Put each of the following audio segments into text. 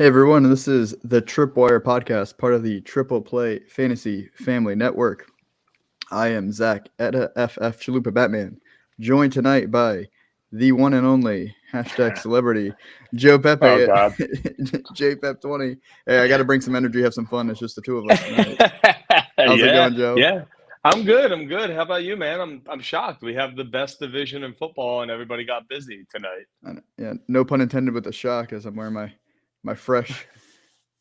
Hey everyone, this is the Tripwire podcast, part of the Triple Play Fantasy Family Network. I am Zach Etta FF Chalupa Batman, joined tonight by the one and only hashtag celebrity Joe Oh Pepe at God. JPEP20. Hey, I got to bring some energy, have some fun. It's just the two of us tonight. How's it yeah, going, Joe? yeah. I'm good. I'm good. How about you, man? I'm shocked. We have the best division in football, and everybody got busy tonight. Yeah, no pun intended with the shock, as I'm wearing my fresh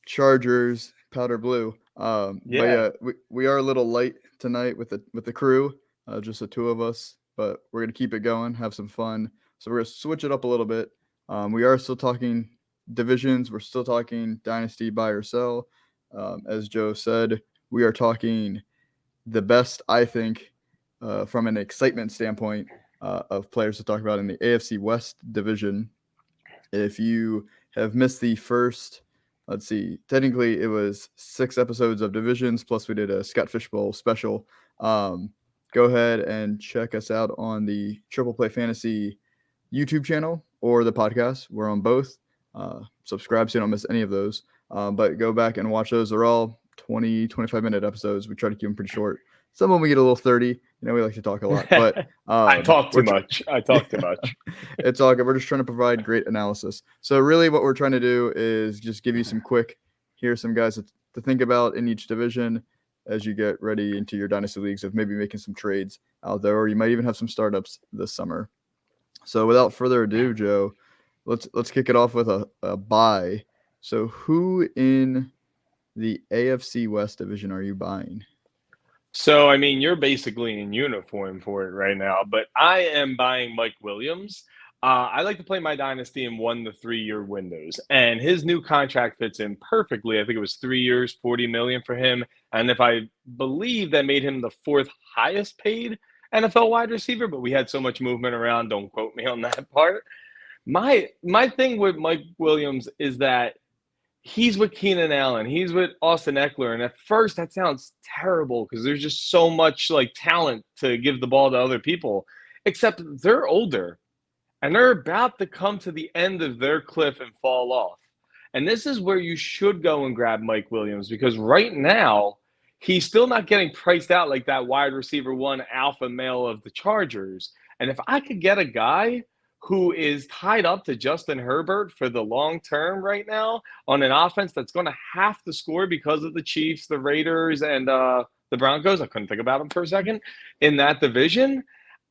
Chargers powder blue. But Yeah. yeah, we are a little light tonight with the crew, just the two of us. But we're gonna keep it going, have some fun. So we're gonna switch it up a little bit. We are still talking divisions. We're still talking dynasty buy or sell. As Joe said, we are talking the best, I think, from an excitement standpoint, of players to talk about in the AFC West division. If you have missed the first, let's see, technically it was 6 episodes of Divisions, plus we did a Scott Fishbowl special. Um, Go ahead and check us out on the Triple Play Fantasy YouTube channel or the podcast. We're on both. Subscribe so you don't miss any of those. But go back and watch those. They're all 20, 25-minute episodes. We try to keep them pretty short. Some of them we get a little 30. We like to talk a lot. But I talk too we're much. I yeah, talk too much. it's all good. We're just trying to provide great analysis. So really what we're trying to do is just give you some quick, here's some guys to think about in each division as you get ready into your dynasty leagues of maybe making some trades out there, or you might even have some startups this summer. So without further ado, Joe, let's kick it off with a buy. So who in the AFC West division are you buying? So, I mean, you're basically in uniform for it right now, but I am buying Mike Williams. I like to play my dynasty in 1 to 3 year windows, and his new contract fits in perfectly. I think it was 3 years, 40 million for him, and if I believe that made him the fourth highest paid NFL wide receiver. But we had so much movement around. Don't quote me on that part. My thing with Mike Williams is that he's with Keenan Allen, he's with Austin Eckler, and at first that sounds terrible because there's just so much like talent to give the ball to other people. Except they're older and they're about to come to the end of their cliff and fall off. And this is where you should go and grab Mike Williams because right now he's still not getting priced out like that wide receiver one alpha male of the Chargers. And if I could get a guy who is tied up to Justin Herbert for the long term right now on an offense that's going to have to score because of the Chiefs, the Raiders, and the Broncos, I couldn't think about them for a second, in that division,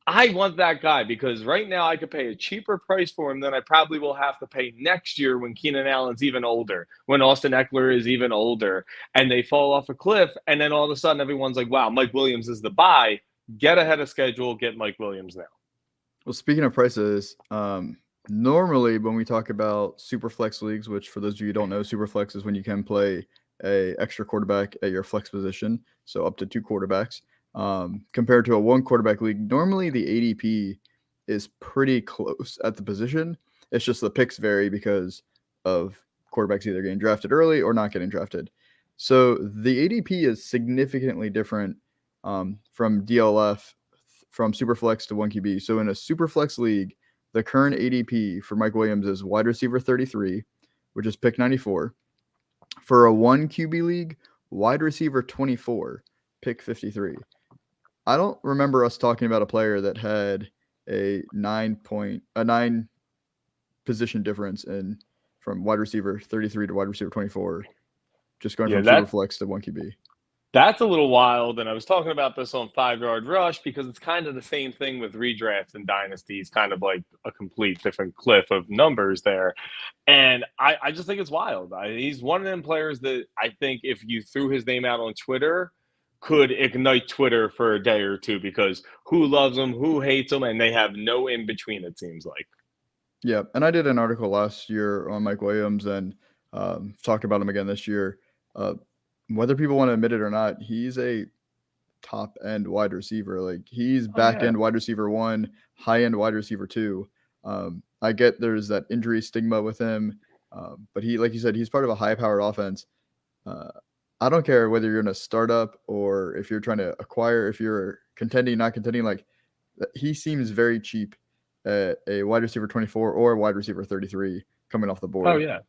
I want that guy because right now I could pay a cheaper price for him than I probably will have to pay next year when Keenan Allen's even older, when Austin Eckler is even older, and they fall off a cliff. And then all of a sudden, everyone's like, wow, Mike Williams is the buy. Get ahead of schedule, get Mike Williams now. Well, speaking of prices, normally when we talk about super flex leagues, which for those of you who don't know, super flex is when you can play a extra quarterback at your flex position, so up to 2 quarterbacks. Compared to a 1 quarterback league, normally the ADP is pretty close at the position. It's just the picks vary because of quarterbacks either getting drafted early or not getting drafted. So the ADP is significantly different from DLF, from Superflex to 1QB. So in a Superflex league, the current ADP for Mike Williams is wide receiver 33, which is pick 94. For a 1QB league, wide receiver 24, pick 53. I don't remember us talking about a player that had a 9 position difference in from wide receiver 33 to wide receiver 24, just going Yeah, from Superflex to 1QB. that's a little wild. And I was talking about this on 5 Yard Rush because it's kind of the same thing with redrafts and dynasties, kind of like a complete different cliff of numbers there. And I just think it's wild. He's one of them players that I think if you threw his name out on Twitter, could ignite Twitter for a day or two because who loves him, who hates him, and they have no in between, it seems like. Yeah, and I did an article last year on Mike Williams and talked about him again this year. Uh, whether people want to admit it or not, he's a top end wide receiver. Like he's Oh, back yeah. end wide receiver one, high end wide receiver two. I get there's that injury stigma with him, but he, like you said, he's part of a high powered offense. Uh, I don't care whether you're in a startup or if you're trying to acquire, if you're contending, not contending. Like he seems very cheap at a wide receiver 24 or a wide receiver 33 coming off the Oh, board. yeah.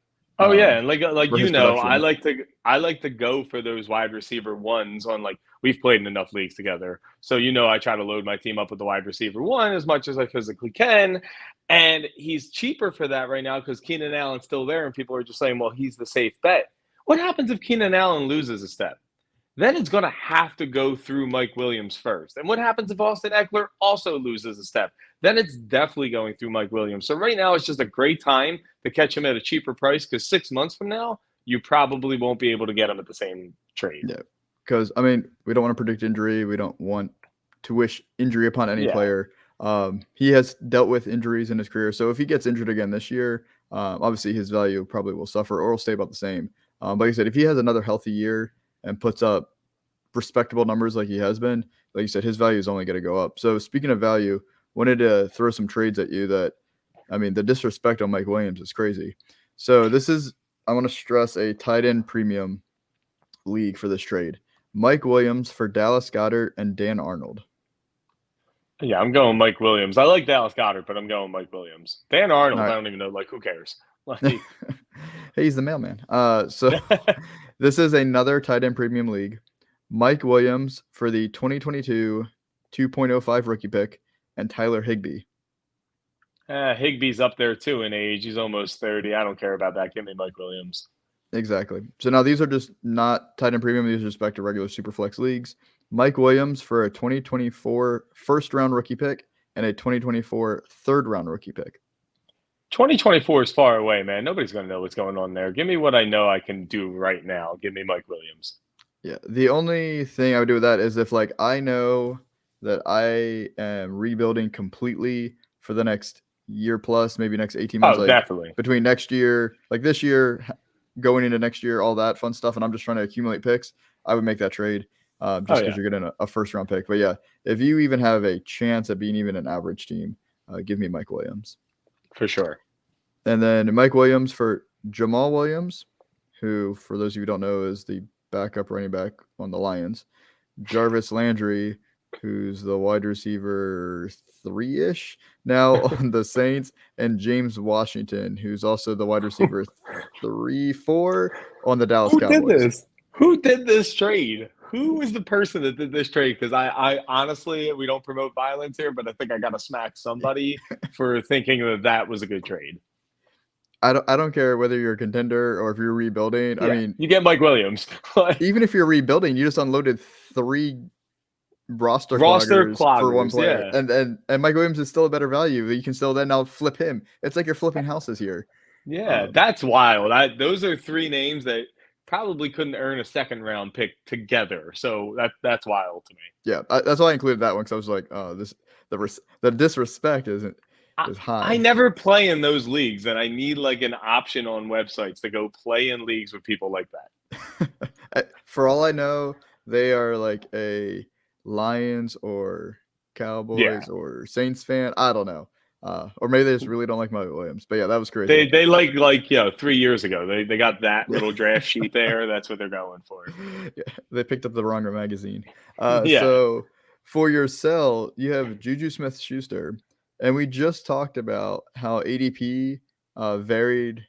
Oh yeah, and for his production. I like to go for those wide receiver ones on like we've played in enough leagues together. So I try to load my team up with the wide receiver one as much as I physically can. And he's cheaper for that right now because Keenan Allen's still there and people are just saying, well, he's the safe bet. What happens if Keenan Allen loses a step? Then it's going to have to go through Mike Williams first. And what happens if Austin Eckler also loses a step? Then it's definitely going through Mike Williams. So right now, it's just a great time to catch him at a cheaper price because 6 months from now, you probably won't be able to get him at the same trade. Yeah, because I mean, we don't want to predict injury. We don't want to wish injury upon any player. He has dealt with injuries in his career, so if he gets injured again this year, obviously his value probably will suffer or will stay about the same. Like I said, if he has another healthy year and puts up respectable numbers like he has been, like you said, his value is only going to go up. So speaking of value, wanted to throw some trades at you that, I mean, the disrespect on Mike Williams is crazy. So this is, I want to stress, a tight end premium league for this trade. Mike Williams for Dallas Goddard and Dan Arnold. Yeah, I'm going Mike Williams. I like Dallas Goddard, but I'm going Mike Williams. Dan Arnold, Right. I don't even know. Like, who cares? Like, Hey, he's the mailman. So this is another tight end premium league. Mike Williams for the 2022 2.05 rookie pick and Tyler Higbee. Higbee's up there too in age. He's almost 30. I don't care about that. Give me Mike Williams. Exactly. So now these are just not tight end premium. These are just back to regular Superflex leagues. Mike Williams for a 2024 first-round rookie pick and a 2024 third-round rookie pick. 2024 is far away, man. Nobody's going to know what's going on there. Give me what I know I can do right now. Give me Mike Williams. Yeah. The only thing I would do with that is if, like, I know that I am rebuilding completely for the next year plus, maybe next 18 months. Oh, like definitely. Between next year, like this year, going into next year, all that fun stuff, and I'm just trying to accumulate picks, I would make that trade. Just because you're getting a first-round pick. But, yeah, if you even have a chance at being even an average team, give me Mike Williams. For sure. And then Mike Williams for Jamal Williams, who, for those of you who don't know, is the backup running back on the Lions. Jarvis Landry, who's the wide receiver 3-ish now on the Saints. And James Washington, who's also the wide receiver 3-4 on the Dallas Cowboys. Who did this trade? Who was the person that did this trade? Because I honestly, we don't promote violence here, but I think I got to smack somebody for thinking that was a good trade. I don't care whether you're a contender or if you're rebuilding. Yeah, I mean, you get Mike Williams. Even if you're rebuilding, you just unloaded 3 roster cloggers for one player. Yeah. And Mike Williams is still a better value. You can still then now flip him. It's like you're flipping houses here. Yeah, that's wild. Those are 3 names that probably couldn't earn a second-round pick together. So that's wild to me. Yeah, that's why I included that one because I was like, oh, the disrespect is high. I never play in those leagues, and I need like an option on websites to go play in leagues with people like that. For all I know, they are like a Lions or Cowboys or Saints fan. I don't know. Or maybe they just really don't like Mike Williams. But yeah, that was crazy. They like 3 years ago. They got that little draft sheet there. That's what they're going for. Yeah, they picked up the wrong magazine. So for your sell, you have Juju Smith-Schuster. And we just talked about how ADP varied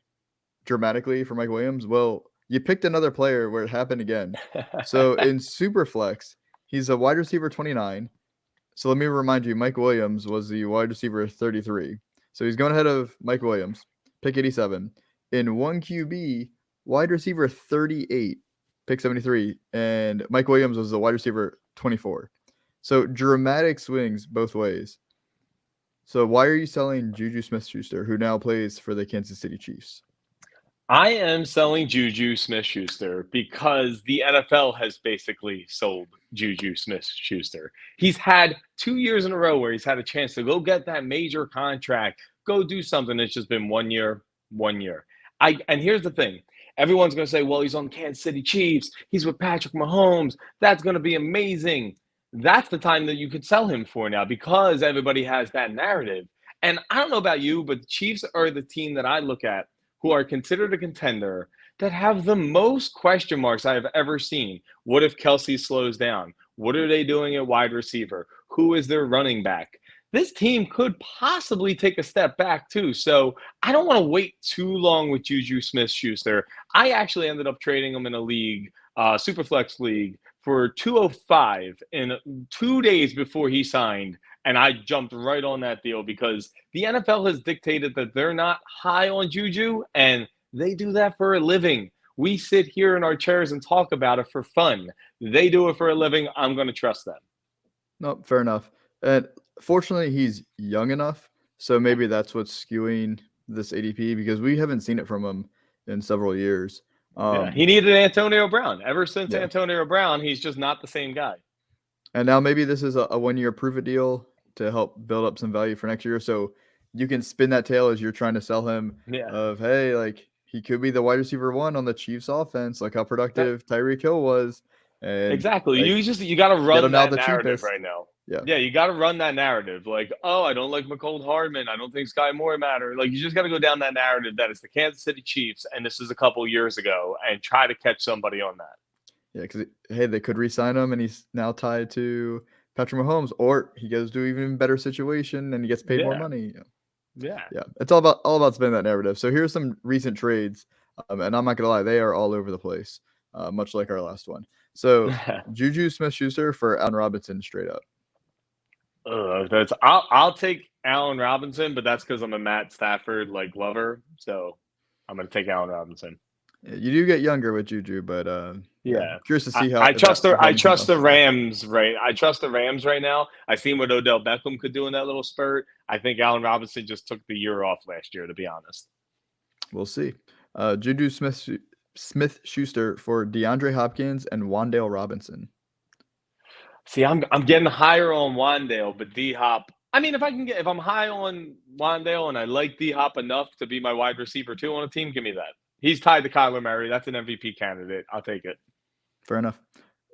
dramatically for Mike Williams. Well, you picked another player where it happened again. So in Superflex, he's a wide receiver 29. So let me remind you, Mike Williams was the wide receiver 33. So he's going ahead of Mike Williams, pick 87. In 1QB, wide receiver 38, pick 73. And Mike Williams was the wide receiver 24. So dramatic swings both ways. So why are you selling Juju Smith-Schuster, who now plays for the Kansas City Chiefs? I am selling Juju Smith-Schuster because the NFL has basically sold Juju Smith-Schuster. He's had 2 years in a row where he's had a chance to go get that major contract, go do something. It's just been 1 year. And here's the thing. Everyone's going to say, well, he's on Kansas City Chiefs. He's with Patrick Mahomes. That's going to be amazing. That's the time that you could sell him for now because everybody has that narrative. And I don't know about you, but the Chiefs are the team that I look at who are considered a contender that have the most question marks I have ever seen. What if Kelsey slows down? What are they doing at wide receiver? Who is their running back? this team could possibly take a step back too. So I don't want to wait too long with Juju Smith-Schuster. I actually ended up trading him in a league, Superflex league, for 205 in 2 days before he signed. And I jumped right on that deal because the NFL has dictated that they're not high on Juju, and they do that for a living. We sit here in our chairs and talk about it for fun. They do it for a living. I'm going to trust them. No, fair enough. And fortunately, he's young enough, so maybe that's what's skewing this ADP because we haven't seen it from him in several years. Yeah, he needed Antonio Brown. Ever since Yeah. Antonio Brown, he's just not the same guy. And now maybe this is a 1-year prove-it deal to help build up some value for next year. So you can spin that tail as you're trying to sell him of, hey, like he could be the wide receiver 1 on the Chiefs offense, like how productive Tyreek Hill was. And exactly. like, You got to run that narrative cheapest. right now. Yeah, you got to run that narrative. Like, oh, I don't like McCold Hardman. I don't think Sky Moore matter. Like, you just got to go down that narrative that it's the Kansas City Chiefs, and this is a couple years ago, and try to catch somebody on that. Yeah, because hey, they could re-sign him, and he's now tied to Patrick Mahomes, or he goes to an even better situation and he gets paid more money. Yeah. It's all about spinning that narrative. So here's some recent trades, and I'm not gonna lie, they are all over the place, much like our last one. So Juju Smith-Schuster for Allen Robinson, straight up. I'll take Allen Robinson, but that's because I'm a Matt Stafford lover. So I'm gonna take Allen Robinson. Yeah, you do get younger with Juju, but curious to see how I trust the Rams, right? I trust the Rams right now. I seen what Odell Beckham could do in that little spurt. I think Allen Robinson just took the year off last year, to be honest. We'll see. Juju Smith-Schuster for DeAndre Hopkins and Wan'Dale Robinson. See, I'm getting higher on Wan'Dale, but D-Hop. I mean, if I'm high on Wan'Dale and I like D-Hop enough to be my wide receiver 2 on a team, give me that. He's tied to Kyler Murray. That's an MVP candidate. I'll take it. Fair enough.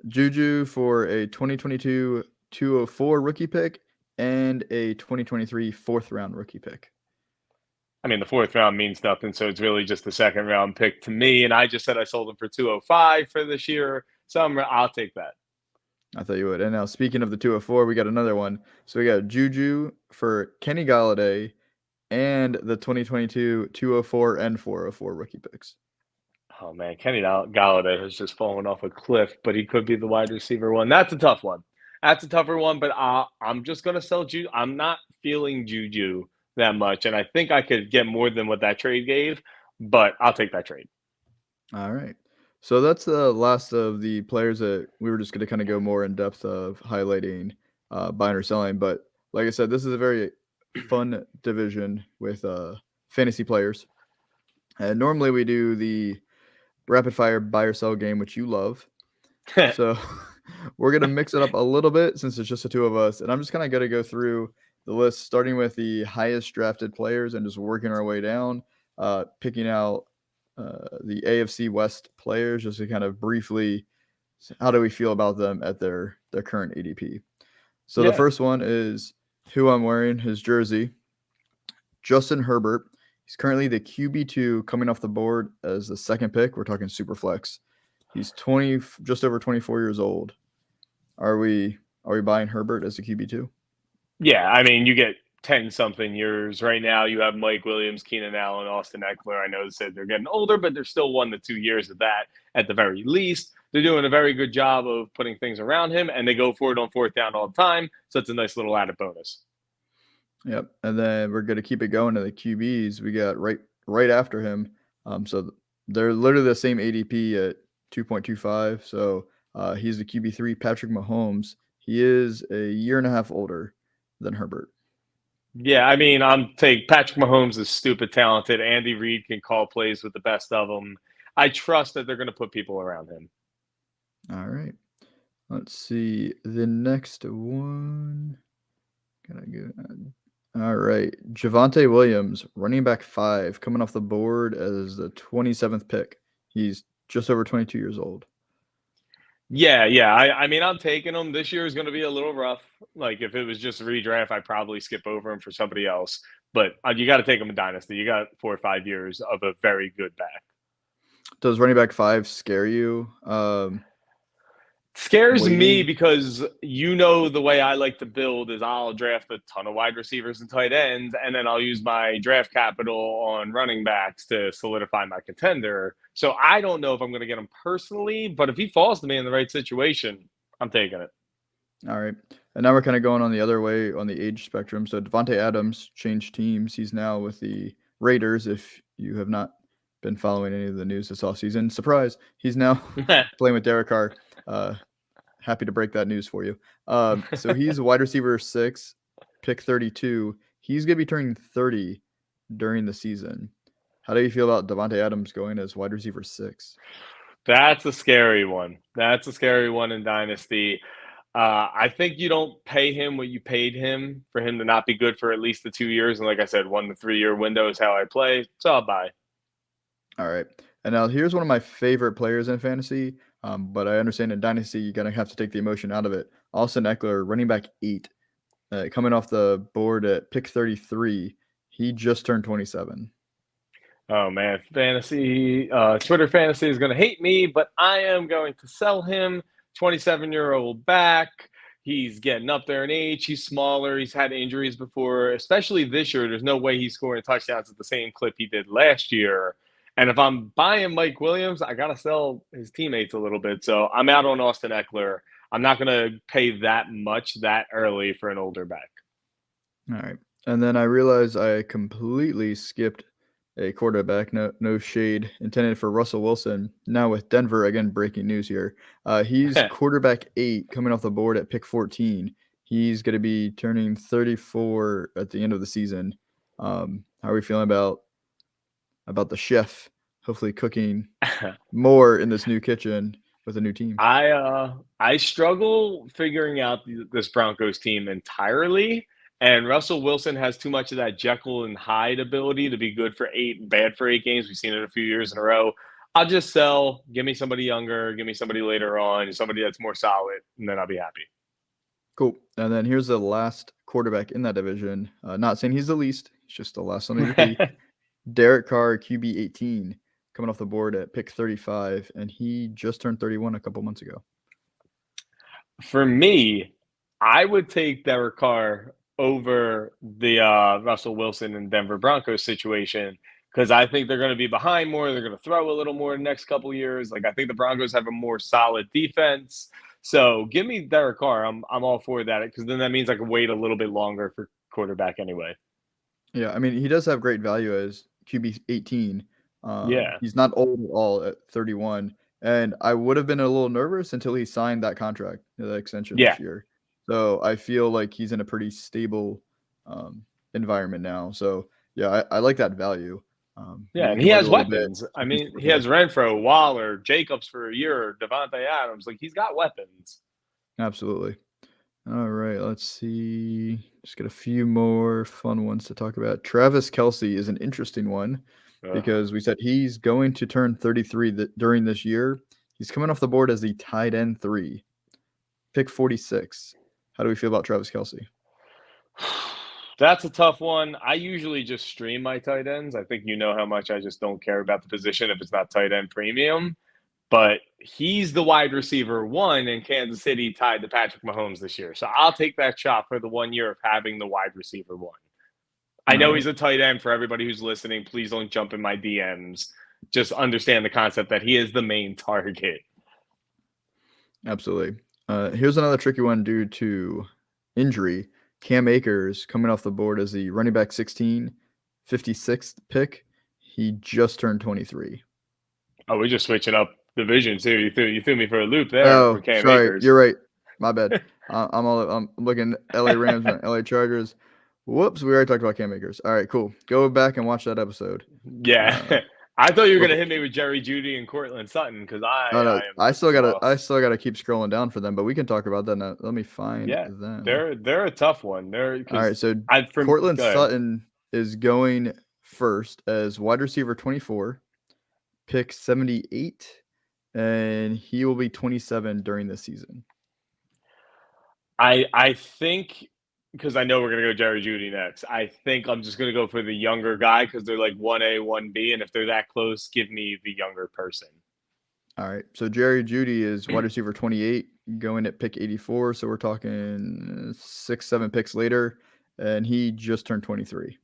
Juju for a 2022 204 rookie pick and a 2023 4th-round rookie pick. I mean, the 4th round means nothing, so it's really just the 2nd round pick to me. And I just said I sold him for 205 for this year, so I'll take that. I thought you would. And now, speaking of the 204, we got another one. So we got Juju for Kenny Galladay and the 2022 204 and 404 rookie picks. Oh, man, Kenny Galladay has just fallen off a cliff, but he could be the wide receiver 1. That's a tough one. That's a tougher one, but I'm just going to sell Juju. I'm not feeling Juju that much, and I think I could get more than what that trade gave, but I'll take that trade. All right. So that's the last of the players that we were just going to kind of go more in depth of highlighting buying or selling. But like I said, this is a very fun division with fantasy players. And normally we do the rapid fire buy or sell game, which you love. So we're going to mix it up a little bit since it's just the 2 of us. And I'm just kind of going to go through the list, starting with the highest drafted players and just working our way down, picking out the AFC West players, just to kind of briefly, how do we feel about them at their current ADP? So the first one is who I'm wearing his jersey, Justin Herbert. He's currently the QB2 coming off the board as the 2nd pick. We're talking super flex. He's just over 24 years old. Are we buying Herbert as a QB2? Yeah, I mean, you get 10-something years. Right now, you have Mike Williams, Keenan Allen, Austin Eckler. I know they said they're getting older, but they're still 1 to 2 years of that at the very least. They're doing a very good job of putting things around him, and they go for it on 4th down all the time. So it's a nice little added bonus. Yep, and then we're going to keep it going to the QBs. We got right after him. So they're literally the same ADP at 2.25. So he's the QB3, Patrick Mahomes. He is a year and a half older than Herbert. Yeah, I mean, Patrick Mahomes is stupid talented. Andy Reid can call plays with the best of them. I trust that they're going to put people around him. All right. Let's see. The next one. All right. Javonte Williams, running back 5, coming off the board as the 27th pick. He's just over 22 years old. Yeah. I mean, I'm taking him. This year is going to be a little rough. Like, if it was just a redraft, I'd probably skip over him for somebody else. But you got to take him in Dynasty. You got 4 or 5 years of a very good back. Does running back 5 scare you? Scares me waiting. because the way I like to build is I'll draft a ton of wide receivers and tight ends, and then I'll use my draft capital on running backs to solidify my contender. So I don't know if I'm going to get him personally, but if he falls to me in the right situation, I'm taking it. All right. And now we're kind of going on the other way on the age spectrum. So Devonte Adams changed teams. He's now with the Raiders. If you have not been following any of the news this offseason, surprise, he's now playing with Derek Carr. Happy to break that news for you. So he's a wide receiver 6, pick 32. He's going to be turning 30 during the season. How do you feel about Devonte Adams going as wide receiver 6? That's a scary one. That's a scary one in Dynasty. I think you don't pay him what you paid him for him to not be good for at least the 2 years. And like I said, 1 to 3 year window is how I play. So I'll buy. All right. And now here's one of my favorite players in fantasy, but I understand in Dynasty you're going to have to take the emotion out of it. Austin Eckler, running back 8, coming off the board at pick 33. He just turned 27. Oh man, Twitter fantasy is going to hate me, but I am going to sell him. 27-year-old back. He's getting up there in age. He's smaller. He's had injuries before, especially this year. There's no way he's scoring touchdowns at the same clip he did last year. And if I'm buying Mike Williams, I got to sell his teammates a little bit. So I'm out on Austin Eckler. I'm not going to pay that much that early for an older back. All right. And then I realized I completely skipped a quarterback. No shade intended for Russell Wilson. Now with Denver, again, breaking news here. He's quarterback 8 coming off the board at pick 14. He's going to be turning 34 at the end of the season. How are we feeling about the chef hopefully cooking more in this new kitchen with a new team? I struggle figuring out this Broncos team entirely. And Russell Wilson has too much of that Jekyll and Hyde ability to be good for 8 and bad for 8 games. We've seen it a few years in a row. I'll just sell. Give me somebody younger. Give me somebody later on. Somebody that's more solid, and then I'll be happy. Cool. And then here's the last quarterback in that division. Not saying he's the least. He's just the last on ADP. Derek Carr, QB 18, coming off the board at pick 35, and he just turned 31 a couple months ago. For me, I would take Derek Carr over the Russell Wilson and Denver Broncos situation because I think they're going to be behind more. They're going to throw a little more in the next couple of years. Like I think the Broncos have a more solid defense. So give me Derek Carr. I'm all for that because then that means I can wait a little bit longer for quarterback anyway. Yeah, I mean, he does have great value as QB 18. Yeah. He's not old at all at 31. And I would have been a little nervous until he signed that contract, the extension this year. So I feel like he's in a pretty stable environment now. So, yeah, I like that value. And he has weapons. I mean, he has Renfro, Waller, Jacobs for a year, Javonte Adams. Like, he's got weapons. Absolutely. All right, let's see. Just get a few more fun ones to talk about. Travis Kelsey is an interesting one because we said he's going to turn 33 during this year. He's coming off the board as the tight end 3, pick 46. How do we feel about Travis Kelsey? That's a tough one. I usually just stream my tight ends. I think you know how much I just don't care about the position if it's not tight end premium. But he's the wide receiver 1 in Kansas City tied to Patrick Mahomes this year. So I'll take that shot for the 1 year of having the wide receiver 1. I know he's a tight end. For everybody who's listening, please don't jump in my DMs. Just understand the concept that he is the main target. Absolutely. Here's another tricky one due to injury. Cam Akers coming off the board as the running back 16, 56th pick. He just turned 23. Oh, we're just switching up divisions here. You threw me for a loop there. Oh, for Cam sorry. Akers. You're right. My bad. I'm looking at LA Rams and LA Chargers. Whoops, we already talked about Cam Akers. All right, cool. Go back and watch that episode. Yeah. I thought you were gonna hit me with Jerry Jeudy and Cortland Sutton because I still gotta keep scrolling down for them, but we can talk about that now. Let me find them. They're a tough one. All right, so Cortland Sutton is going first as wide receiver 24, pick 78, and he will be 27 during this season. I think because I know we're going to go Jerry Jeudy next. I think I'm just going to go for the younger guy because they're like 1A, 1B. And if they're that close, give me the younger person. All right. So Jerry Jeudy is wide receiver 28, going at pick 84. So we're talking 6, 7 picks later, and he just turned 23.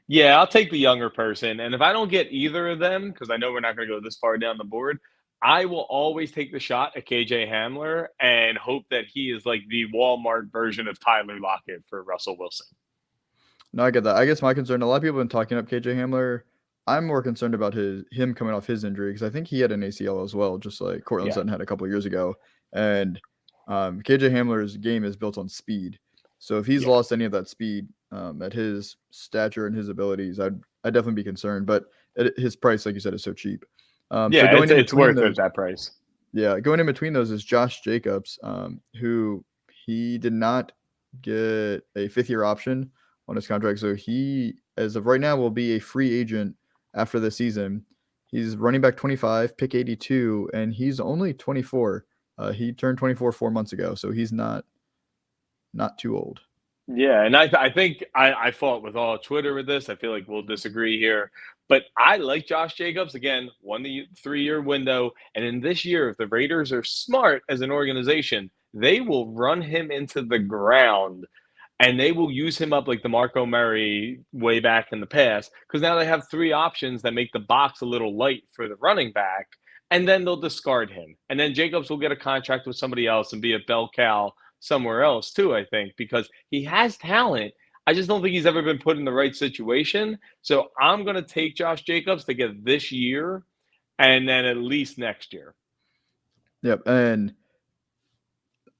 Yeah, I'll take the younger person. And if I don't get either of them, because I know we're not going to go this far down the board, I will always take the shot at KJ Hamler and hope that he is like the Walmart version of Tyler Lockett for Russell Wilson. No, I get that. I guess my concern, a lot of people have been talking up KJ Hamler. I'm more concerned about him coming off his injury because I think he had an ACL as well, just like Cortland Yeah. Sutton had a couple of years ago. And KJ Hamler's game is built on speed. So if he's Yeah. lost any of that speed at his stature and his abilities, I'd definitely be concerned. But his price, like you said, is so cheap. So Yeah, going in it's between worth it those, at that price. yeah, going in between those is Josh Jacobs, who he did not get a 5th-year option on his contract. So he, as of right now, will be a free agent after the season. He's running back 25, pick 82, and he's only 24. He turned 24 4 months ago, so he's not too old. Yeah, and I think I fought with all Twitter with this. I feel like we'll disagree here. But I like Josh Jacobs. Again, 3-year window. And in this year, if the Raiders are smart as an organization, they will run him into the ground and they will use him up like DeMarco Murray way back in the past. Because now they have 3 options that make the box a little light for the running back. And then they'll discard him. And then Jacobs will get a contract with somebody else and be a bell cow somewhere else too, I think, because he has talent. I just don't think he's ever been put in the right situation. So I'm going to take Josh Jacobs to get this year and then at least next year. Yep, and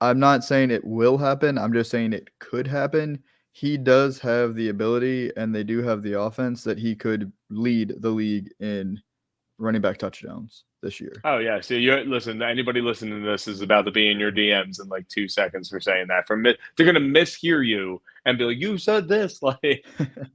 I'm not saying it will happen. I'm just saying it could happen. He does have the ability, and they do have the offense that he could lead the league in running back touchdowns this year. Oh yeah, so listen. Anybody listening to this is about to be in your DMs in like 2 seconds for saying that. They're gonna mishear you and be like, "You said this." Like,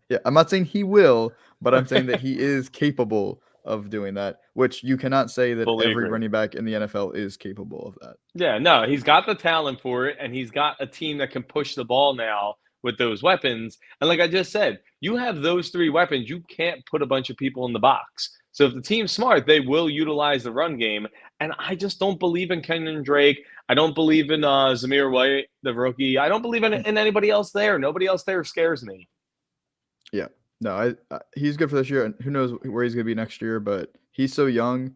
yeah, I'm not saying he will, but I'm saying that he is capable of doing that. Which you cannot say that fully every agree. running back in the NFL is capable of that. Yeah, no, he's got the talent for it, and he's got a team that can push the ball now with those weapons. And like I just said, you have those 3 weapons. You can't put a bunch of people in the box. So if the team's smart, they will utilize the run game. And I just don't believe in Kenyon Drake. I don't believe in Zamir White, the rookie. I don't believe in anybody else there. Nobody else there scares me. Yeah, no, he's good for this year, and who knows where he's going to be next year. But he's so young.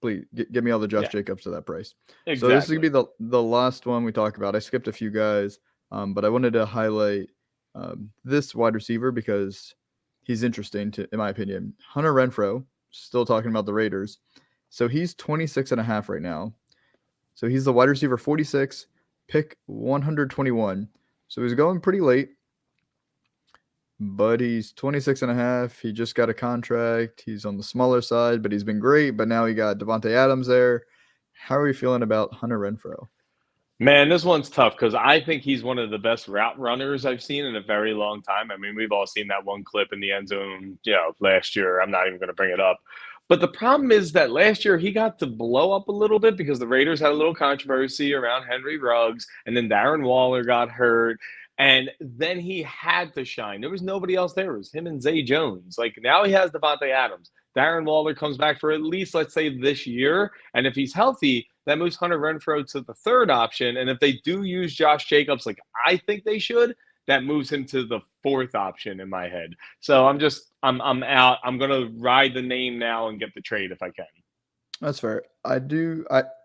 Please give me all the Josh Jacobs to that price. Exactly. So this is going to be the last one we talk about. I skipped a few guys, but I wanted to highlight this wide receiver because he's interesting, in my opinion. Hunter Renfro, still talking about the Raiders. So he's 26.5 right now. So he's the wide receiver 46, pick 121. So he's going pretty late, but he's 26.5. He just got a contract. He's on the smaller side, but he's been great. But now he got Devonte Adams there. How are you feeling about Hunter Renfro? Man, this one's tough because I think he's one of the best route runners I've seen in a very long time. I mean, we've all seen that one clip in the end zone, last year. I'm not even going to bring it up. But the problem is that last year he got to blow up a little bit because the Raiders had a little controversy around Henry Ruggs, and then Darren Waller got hurt. And then he had to shine. There was nobody else there. It was him and Zay Jones. Like, now he has Devonte Adams. Darren Waller comes back for at least, let's say, this year. And if he's healthy, that moves Hunter Renfro to the 3rd option. And if they do use Josh Jacobs like I think they should, that moves him to the 4th option in my head. So I'm out. I'm going to ride the name now and get the trade if I can. That's fair.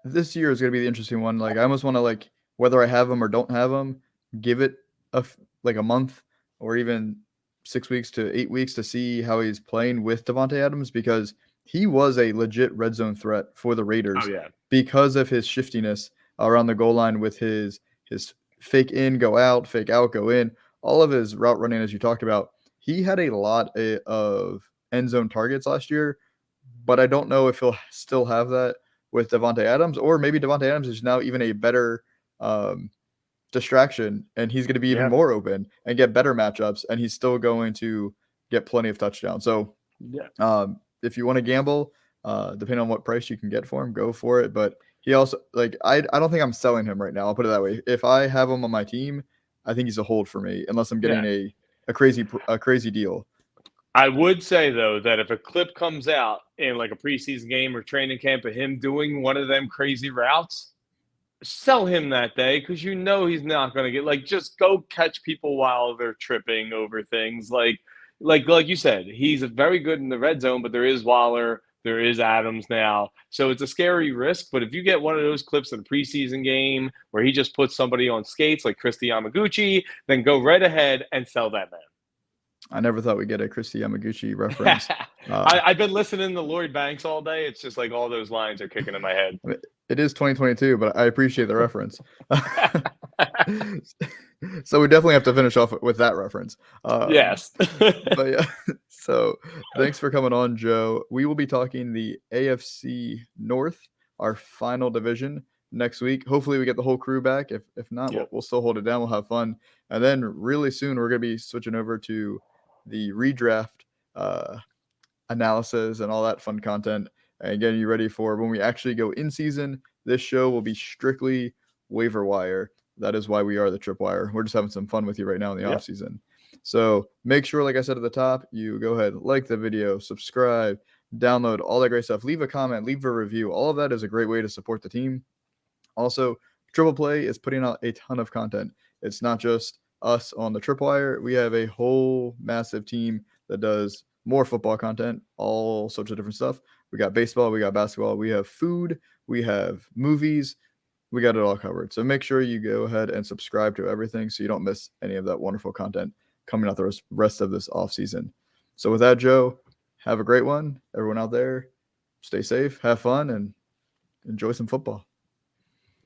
This year is going to be the interesting one. Like, I almost want to, whether I have him or don't have him, give it a month or even 6 weeks to 8 weeks to see how he's playing with Devonte Adams, because he was a legit red zone threat for the Raiders. Oh, yeah. Because of his shiftiness around the goal line with his fake in, go out, fake out, go in, all of his route running, as you talked about. He had a lot of end zone targets last year, but I don't know if he'll still have that with Devonte Adams, or maybe Devonte Adams is now even a better distraction, and he's going to be even more open and get better matchups, and he's still going to get plenty of touchdowns. So if you want to gamble, depending on what price you can get for him, go for it. But he also, I don't think I'm selling him right now. I'll put it that way. If I have him on my team, I think he's a hold for me, unless I'm getting a crazy deal. I would say though that if a clip comes out in like a preseason game or training camp of him doing one of them crazy routes, sell him that day because you know he's not going to get like just go catch people while they're tripping over things like you said, he's very good in the red zone, but there is Waller, there is Adams now, so it's a scary risk. But if you get one of those clips in a preseason game where he just puts somebody on skates like Christy Yamaguchi, then go right ahead and sell that man. I never thought we'd get a Christy Yamaguchi reference. I've been listening to Lloyd Banks all day. It's just like all those lines are kicking in my head. It is 2022, but I appreciate the reference. So we definitely have to finish off with that reference. Yes. But yeah, so thanks for coming on, Joe. We will be talking the AFC North, our final division, next week. Hopefully we get the whole crew back. If not, we'll still hold it down. We'll have fun. And then really soon we're going to be switching over to the redraft analysis and all that fun content. And getting you ready for when we actually go in season. This show will be strictly waiver wire. That is why we are the Tripwire. We're just having some fun with you right now in the off season. So make sure, like I said at the top, you go ahead, like the video, subscribe, download, all that great stuff. Leave a comment, leave a review. All of that is a great way to support the team. Also, Triple Play is putting out a ton of content. It's not just us on the Tripwire. We have a whole massive team that does more football content, all sorts of different stuff. We got baseball, we got basketball, we have food, we have movies, we got it all covered. So make sure you go ahead and subscribe to everything so you don't miss any of that wonderful content coming out the rest of this off season. So with that, Joe, have a great one. Everyone out there, stay safe, have fun, and enjoy some football.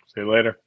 See you later.